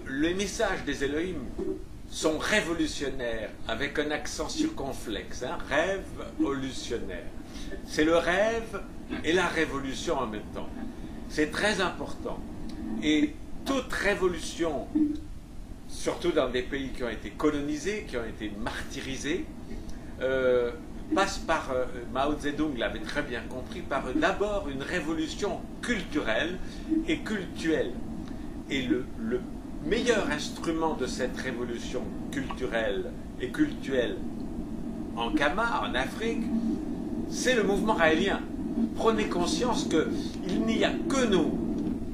les messages des Elohim sont révolutionnaires, avec un accent circonflexe, hein, révolutionnaire. C'est le rêve et la révolution en même temps. C'est très important. Et toute révolution, surtout dans des pays qui ont été colonisés, qui ont été martyrisés, passe par, Mao Zedong l'avait très bien compris, par d'abord une révolution culturelle et cultuelle. Et le meilleur instrument de cette révolution culturelle et cultuelle en Kama, en Afrique, c'est le mouvement raélien. Prenez conscience qu'il n'y a que nous,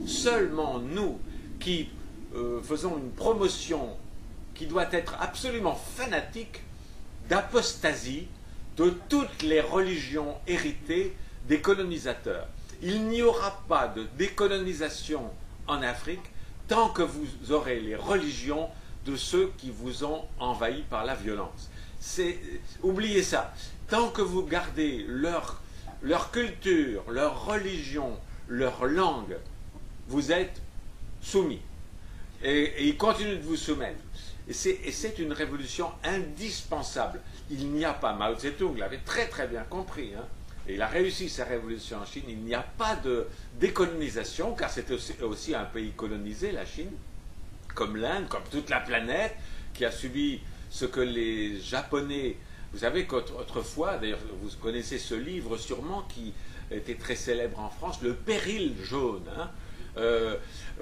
seulement nous, qui faisons une promotion qui doit être absolument fanatique d'apostasie de toutes les religions héritées des colonisateurs. Il n'y aura pas de décolonisation en Afrique tant que vous aurez les religions de ceux qui vous ont envahi par la violence. Oubliez ça. Tant que vous gardez leur culture, leur religion, leur langue, vous êtes soumis. Et ils continuent de vous soumettre. Et c'est une révolution indispensable. Il n'y a pas, Mao Zedong l'avait très très bien compris, hein, et il a réussi sa révolution en Chine, il n'y a pas de décolonisation, car c'est aussi un pays colonisé, la Chine, comme l'Inde, comme toute la planète, qui a subi ce que les Japonais... Vous savez qu'autrefois, d'ailleurs vous connaissez ce livre sûrement, qui était très célèbre en France, Le Péril jaune, hein.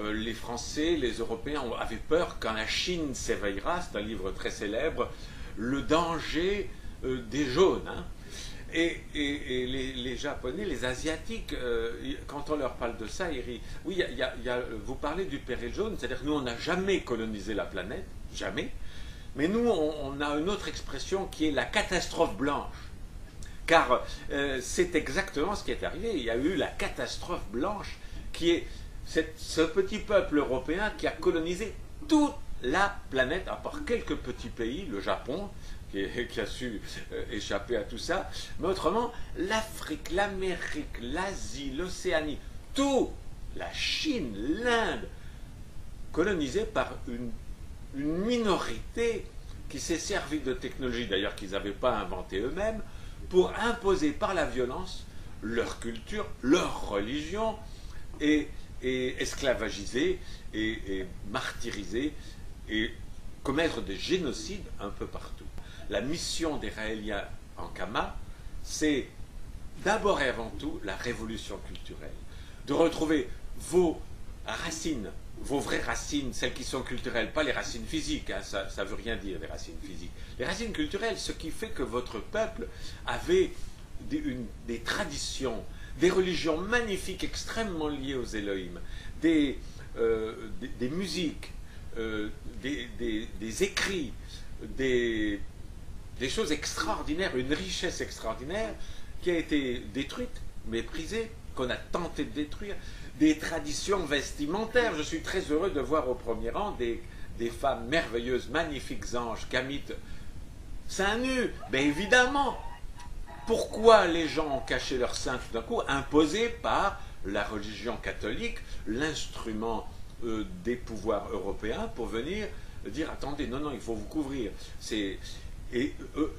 Les Français, les Européens avaient peur quand la Chine s'éveillera, c'est un livre très célèbre, le danger des jaunes. Hein. Et les Japonais, les Asiatiques, quand on leur parle de ça, ils rient. Oui, vous parlez du péril jaune, c'est-à-dire que nous, on n'a jamais colonisé la planète, jamais. Mais nous, on a une autre expression qui est la catastrophe blanche. Car c'est exactement ce qui est arrivé. Il y a eu la catastrophe blanche qui est ce petit peuple européen qui a colonisé toute la planète, à part quelques petits pays, le Japon, qui a su échapper à tout ça, mais autrement, l'Afrique, l'Amérique, l'Asie, l'Océanie, tout, la Chine, l'Inde, colonisée par une minorité qui s'est servie de technologies, d'ailleurs qu'ils n'avaient pas inventées eux-mêmes, pour imposer par la violence leur culture, leur religion, et esclavagiser, et martyriser, et commettre des génocides un peu partout. La mission des Raéliens en Kama, c'est d'abord et avant tout la révolution culturelle. De retrouver vos racines, vos vraies racines, celles qui sont culturelles, pas les racines physiques, hein, ça ne veut rien dire les racines physiques. Les racines culturelles, ce qui fait que votre peuple avait des traditions, des religions magnifiques, extrêmement liées aux Elohim, des musiques, des écrits, des choses extraordinaires, une richesse extraordinaire qui a été détruite, méprisée, qu'on a tenté de détruire, des traditions vestimentaires. Je suis très heureux de voir au premier rang des femmes merveilleuses, magnifiques anges, kamites, seins nus. Ben évidemment, pourquoi les gens ont caché leurs seins tout d'un coup, imposés par la religion catholique, l'instrument des pouvoirs européens pour venir dire attendez, non, il faut vous couvrir.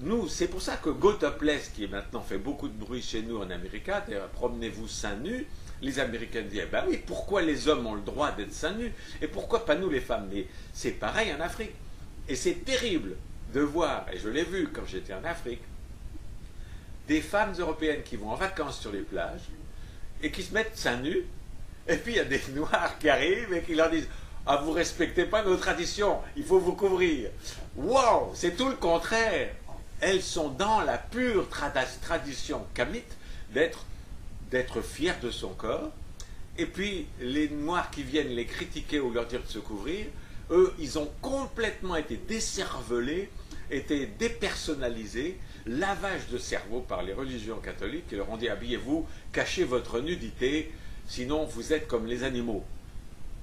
Nous, c'est pour ça que Go Topless, qui maintenant fait beaucoup de bruit chez nous en Amérique, promenez-vous seins nus, les Américains disent eh ben oui, pourquoi les hommes ont le droit d'être seins nus et pourquoi pas nous les femmes? Mais c'est pareil en Afrique. Et c'est terrible de voir, et je l'ai vu quand j'étais en Afrique, des femmes européennes qui vont en vacances sur les plages et qui se mettent seins nus, et puis il y a des Noirs qui arrivent et qui leur disent ah, vous ne respectez pas nos traditions, il faut vous couvrir. Waouh, c'est tout le contraire. Elles sont dans la pure tradition kamite d'être fières de son corps. Et puis les Noirs qui viennent les critiquer ou leur dire de se couvrir, eux, ils ont complètement été décervelés, été dépersonnalisés, lavage de cerveau par les religions catholiques qui leur ont dit habillez-vous, cachez votre nudité, sinon vous êtes comme les animaux.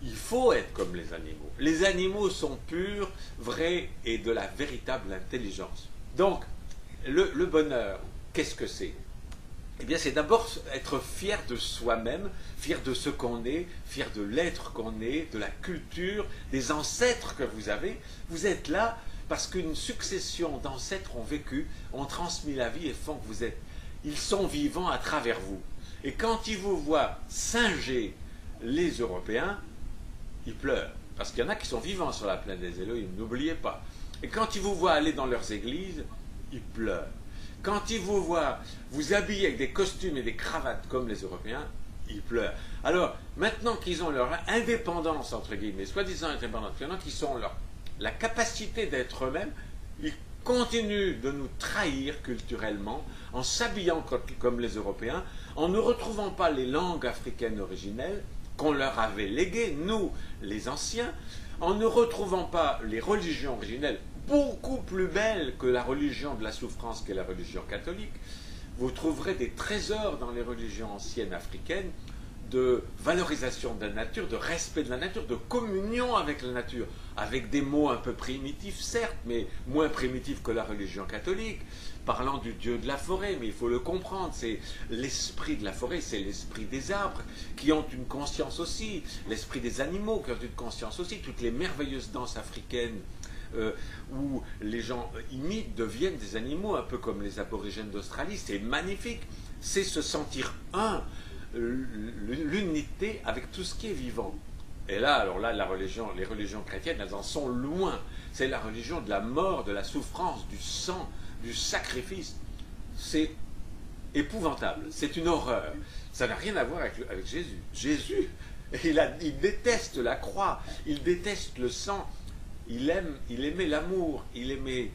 Il faut être comme les animaux. Les animaux sont purs, vrais et de la véritable intelligence. Donc, le bonheur, qu'est-ce que c'est? Eh bien, c'est d'abord être fier de soi-même, fier de ce qu'on est, fier de l'être qu'on est, de la culture, des ancêtres que vous avez. Vous êtes là parce qu'une succession d'ancêtres ont vécu, ont transmis la vie et font que vous êtes. Ils sont vivants à travers vous. Et quand ils vous voient singer les Européens, ils pleurent. Parce qu'il y en a qui sont vivants sur la plaine des Élohim, n'oubliez pas. Et quand ils vous voient aller dans leurs églises, ils pleurent. Quand ils vous voient vous habiller avec des costumes et des cravates comme les Européens, ils pleurent. Alors, maintenant qu'ils ont leur indépendance, entre guillemets, soi-disant indépendance, maintenant qu'ils ont la capacité d'être eux-mêmes, ils continuent de nous trahir culturellement en s'habillant comme les Européens, en ne retrouvant pas les langues africaines originelles qu'on leur avait léguées, nous, les anciens, en ne retrouvant pas les religions originelles beaucoup plus belles que la religion de la souffrance qu'est la religion catholique. Vous trouverez des trésors dans les religions anciennes africaines de valorisation de la nature, de respect de la nature, de communion avec la nature, avec des mots un peu primitifs, certes, mais moins primitifs que la religion catholique, parlant du dieu de la forêt, mais il faut le comprendre, c'est l'esprit de la forêt, c'est l'esprit des arbres, qui ont une conscience aussi, l'esprit des animaux, qui ont une conscience aussi, toutes les merveilleuses danses africaines, où les gens imitent, deviennent des animaux, un peu comme les aborigènes d'Australie, c'est magnifique, c'est se sentir un, l'unité avec tout ce qui est vivant. Et là, alors là, les religions chrétiennes, elles en sont loin. C'est la religion de la mort, de la souffrance, du sang, du sacrifice. C'est épouvantable, c'est une horreur. Ça n'a rien à voir avec Jésus. Jésus, il déteste la croix, il déteste le sang, il aimait l'amour, il aimait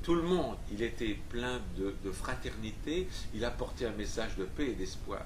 tout le monde, il était plein de fraternité, il apportait un message de paix et d'espoir.